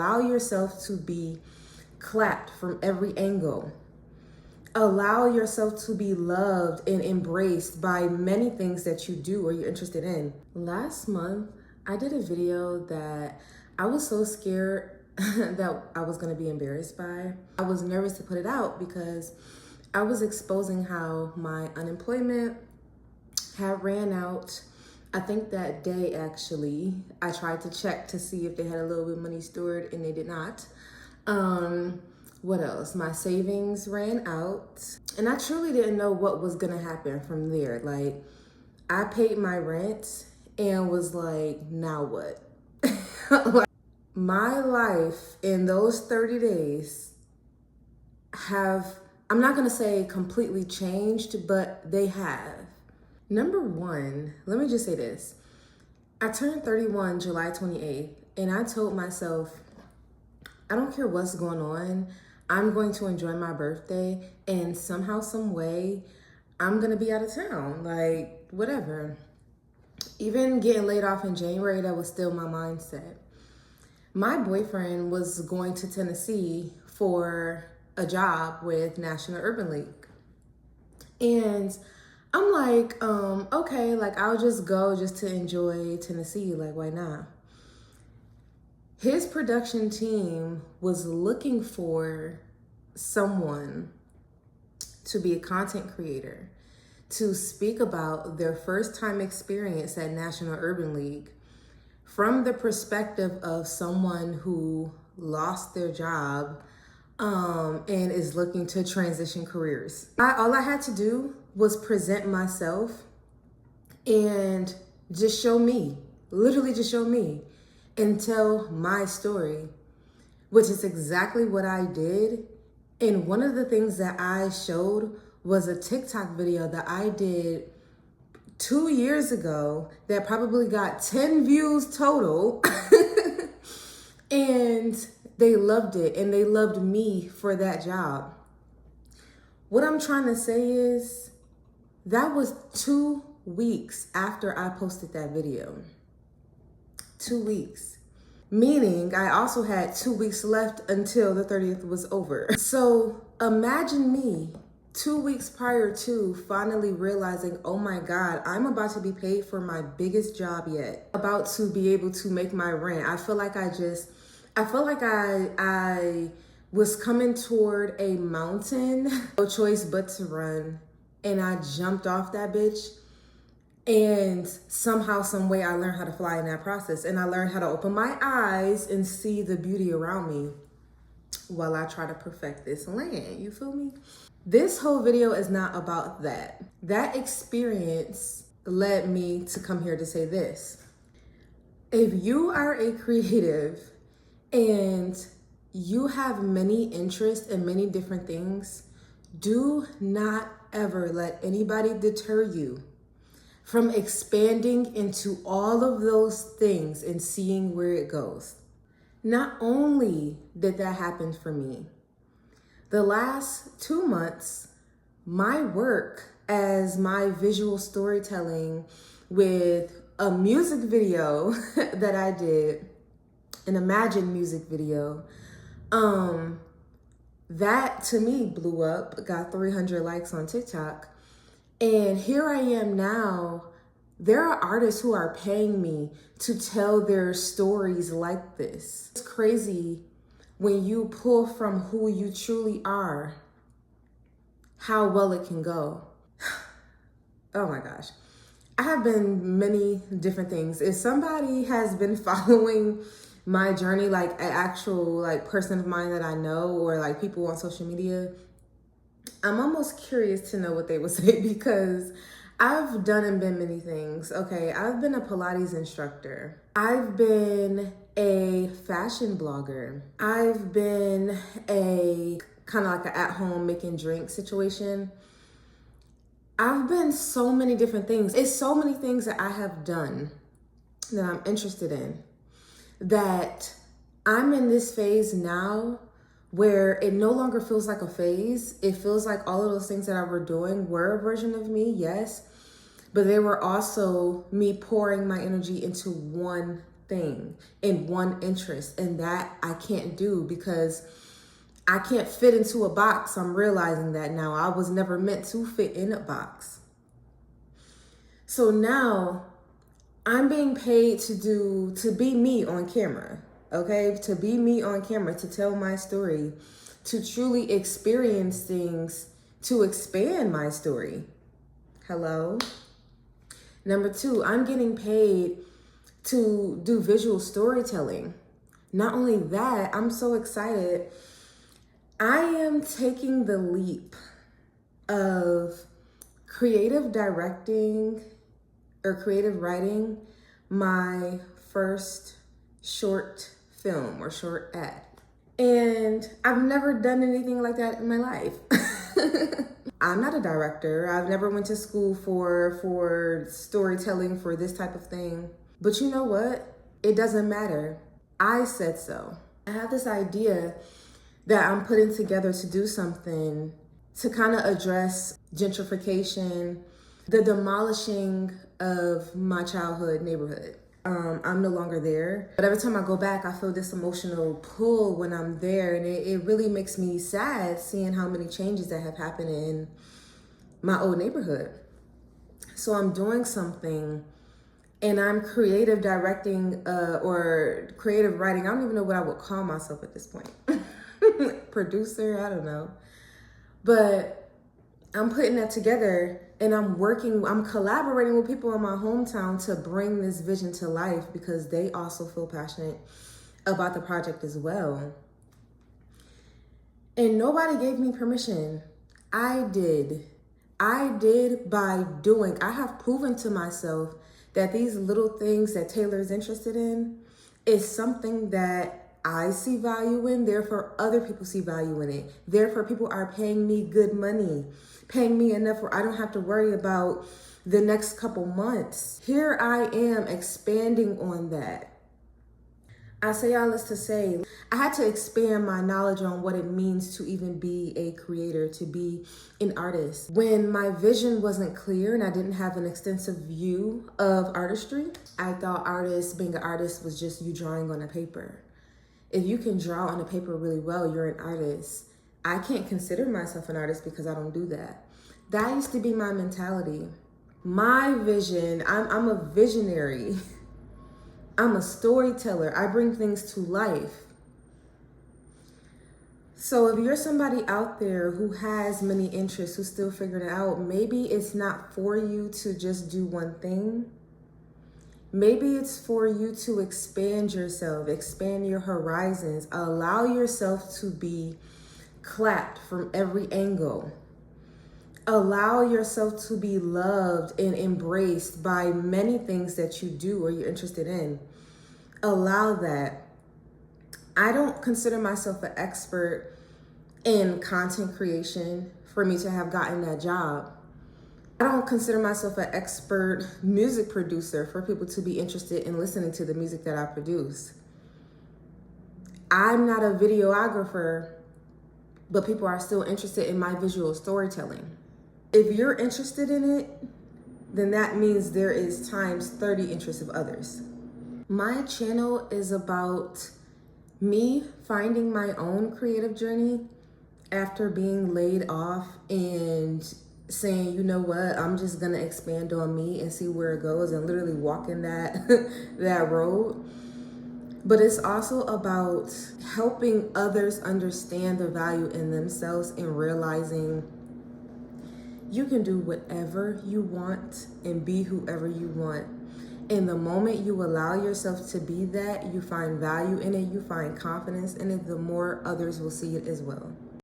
Allow yourself to be clapped from every angle. Allow yourself to be loved and embraced by many things that you do or you're interested in. Last month, I did a video that I was so scared that I was gonna be embarrassed by. I was nervous to put it out because I was exposing how my unemployment had ran out. I think that day actually, I tried to check to see if they had a little bit of money stored and they did not. What else? My savings ran out and I truly didn't know what was gonna happen from there. Like, I paid my rent and was like, now what? Like, my life in those 30 days have, I'm not gonna say completely changed, but they have. Number one, let me just say this. I turned 31 July 28th and I told myself, I don't care what's going on, I'm going to enjoy my birthday and somehow, some way, I'm gonna be out of town, like whatever. Even getting laid off in January, that was still my mindset. My boyfriend was going to Tennessee for a job with National Urban League. And I'm like, okay, like I'll just go just to enjoy Tennessee, like why not? His production team was looking for someone to be a content creator, to speak about their first time experience at National Urban League from the perspective of someone who lost their job and is looking to transition careers. All I had to do was present myself and just show me, literally just show me and tell my story, which is exactly what I did. And one of the things that I showed was a TikTok video that I did 2 years ago that probably got 10 views total. And they loved it and they loved me for that job. What I'm trying to say is that was 2 weeks after I posted that video. 2 weeks. Meaning I also had 2 weeks left until the 30th was over. So imagine me 2 weeks prior to finally realizing, oh my God, I'm about to be paid for my biggest job yet. About to be able to make my rent. I feel like I was coming toward a mountain, no choice but to run. And I jumped off that bitch. And somehow, some way I learned how to fly in that process. And I learned how to open my eyes and see the beauty around me while I try to perfect this land. You feel me? This whole video is not about that. That experience led me to come here to say this. If you are a creative and you have many interests in many different things, do not ever let anybody deter you from expanding into all of those things and seeing where it goes. Not only did that happen for me, the last 2 months, my work as my visual storytelling with a music video that I did, an Imagine music video, that to me blew up, got 300 likes on TikTok. And here I am now. There are artists who are paying me to tell their stories like this. It's crazy when you pull from who you truly are, how well it can go. Oh my gosh. I have been many different things. If somebody has been following my journey, like an actual like person of mine that I know, or like people on social media, I'm almost curious to know what they would say, because I've done and been many things. Okay, I've been a Pilates instructor. I've been a fashion blogger. I've been a kind of like an at-home making drink situation. I've been so many different things. It's so many things that I have done that I'm interested in, that I'm in this phase now where it no longer feels like a phase. It feels like all of those things that I were doing were a version of me, yes, but they were also me pouring my energy into one thing, in one interest, and that I can't do because I can't fit into a box. I'm realizing that now. I was never meant to fit in a box. So now I'm being paid to be me on camera, okay? To be me on camera, to tell my story, to truly experience things, to expand my story. Hello? Number 2, I'm getting paid to do visual storytelling. Not only that, I'm so excited. I am taking the leap of creative directing or creative writing my first short film or short ad. And I've never done anything like that in my life. I'm not a director. I've never went to school for storytelling, for this type of thing. But you know what? It doesn't matter. I said so. I have this idea that I'm putting together to do something to kind of address gentrification, the demolishing of my childhood neighborhood. I'm no longer there, but every time I go back, I feel this emotional pull when I'm there, and it really makes me sad seeing how many changes that have happened in my old neighborhood. So I'm doing something, and I'm creative directing or creative writing. I don't even know what I would call myself at this point. Producer, I don't know. But I'm putting that together, and I'm collaborating with people in my hometown to bring this vision to life because they also feel passionate about the project as well. And nobody gave me permission. I did by doing. I have proven to myself that these little things that Taylor is interested in is something that I see value in, therefore other people see value in it. Therefore people are paying me good money, paying me enough where I don't have to worry about the next couple months. Here I am expanding on that. I say all this to say, I had to expand my knowledge on what it means to even be a creator, to be an artist. When my vision wasn't clear and I didn't have an extensive view of artistry, I thought being an artist was just you drawing on a paper. If you can draw on a paper really well, you're an artist. I can't consider myself an artist because I don't do that. That used to be my mentality. My vision, I'm a visionary. I'm a storyteller. I bring things to life. So if you're somebody out there who has many interests, who's still figuring it out, maybe it's not for you to just do one thing. Maybe it's for you to expand yourself, expand your horizons, allow yourself to be clapped from every angle. Allow yourself to be loved and embraced by many things that you do or you're interested in. Allow that. I don't consider myself an expert in content creation for me to have gotten that job. I don't consider myself an expert music producer for people to be interested in listening to the music that I produce. I'm not a videographer, but people are still interested in my visual storytelling. If you're interested in it, then that means there is times 30 interests of others. My channel is about me finding my own creative journey after being laid off and saying, you know what, I'm just gonna expand on me and see where it goes and literally walking that that road. But it's also about helping others understand the value in themselves and realizing you can do whatever you want and be whoever you want. And the moment you allow yourself to be that, you find value in it, you find confidence in it, the more others will see it as well.